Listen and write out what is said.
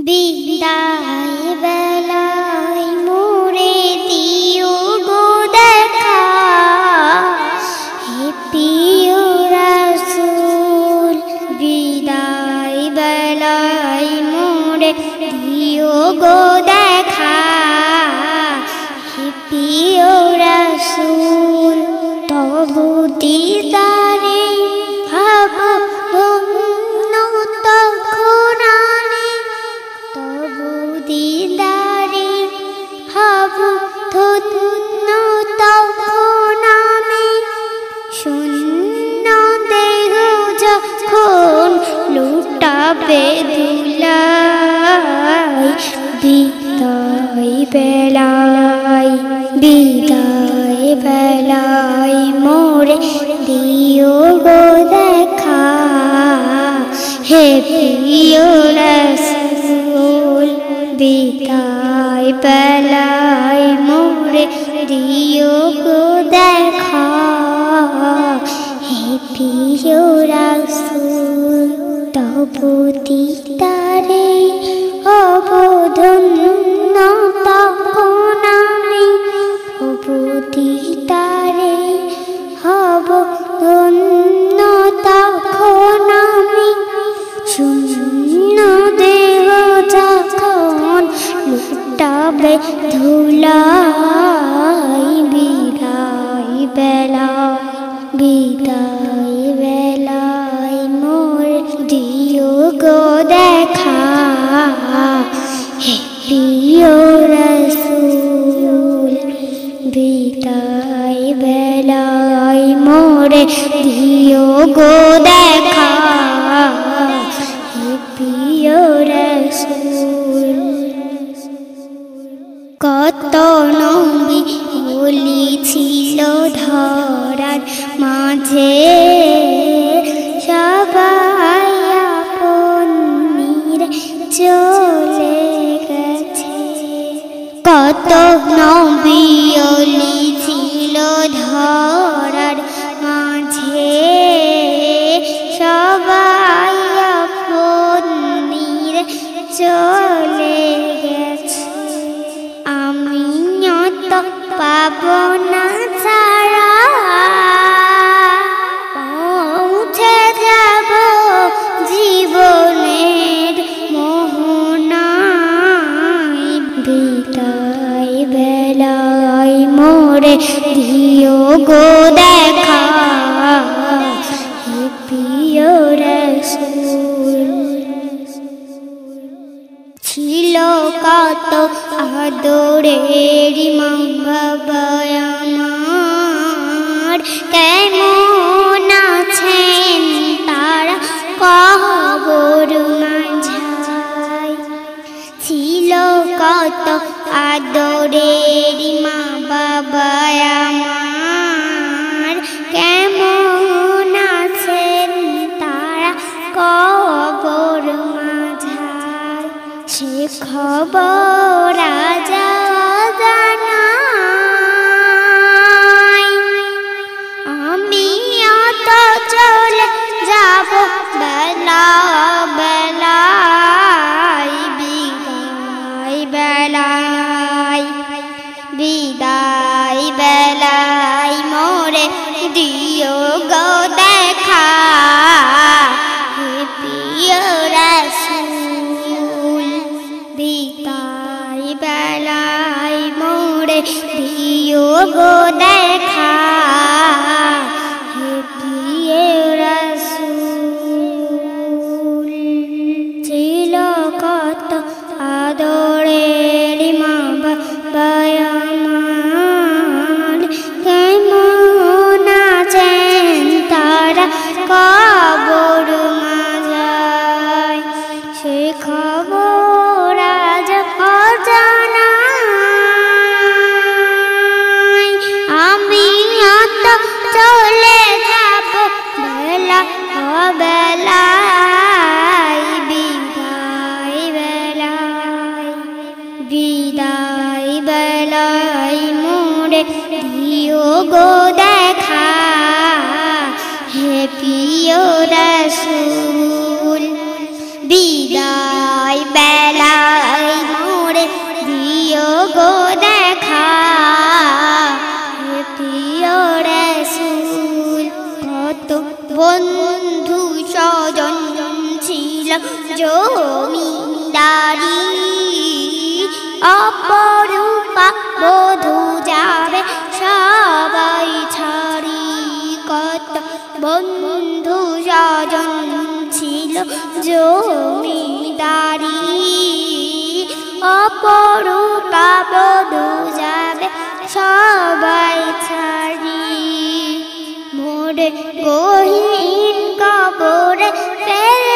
বিদায় বেলায় মোরে দিও গো দেখা, হে প্রিয় রাসূল। বিদায় বেলায় মোরে দিও গো দেখা, হে প্রিয় রাসূল। তবু দিদারে ভাব ধন্য তখন আমি, তবু দিদারে ভাব ধন্য তখন আমি। শূন্য দেহ যখন লুটাবে ধুলায়, বিদায় বেলায়, বিদায় বেলায় মোরে দিও গো দেখা, হে প্রিয় রাসূল। বিদায় বেলায় মোরে দিও গো দেখা, হে প্রিয় রাসূল। তবু দিদারে অবধন্য তখন আমি, তবু দিদারে অবধন্য তখন আমি। শূন্য দেহ যখন লুটাবে ধুলায়, বিদায় বেলায়, বিদায় বেলায় মোরে দিও গো দেখা, হে প্রিয় রাসূল। বিদায় বেলায় মোরে দিও গো দেখা, হে প্রিয় রাসূল। কত নবী ওলি ছিল ধরার মাঝে, সবাই আপন নিরে চলে গেছে। কত নবী ওলি ছিল ধরার মাঝে, সবাই আপন নিরে চলে গেছে। আমিও তো পাবো না ছাড়া, পৌঁছে যাব জীবনের মোহনায়। বিদায় বেলায় মোরে দিও গো দেখা, হে প্রিয় রাসূল। ছিল কত আদরের মা বাবা আমার, কেমন আছেন তারা কবর মাঝায়। ছিল কত আদরের মা বাবা আমার, কেমন আছেন তারা কবর মাঝায়। সে খবর আজ অজানায়, আমি অত চলে যাব বেলা বেলায়। বিদায় বেলায়, বিদায় বেলায় মোরে দিও গো দেখা, হে প্রিয় রাসূল। বিদায় বেলায় মোরে দিও গো দেখা, হে প্রিয় রাসূল। ছিল কত আদরের মা বাবা আমার, কেমন আছেন তারা কবর মাঝায়। সে খবর আজ অজানায়, আমি অত চলে যাব বেলা বেলায়। বিদায় বেলায়, বিদায় বেলায় মোরে দিও গো দেখা, হে প্রিয় রাসূল। বিদায় বেলা জমিদারি অপরূপা বধূ যাবে সবাই ছাড়ি মোর গহীন কবরে ফেল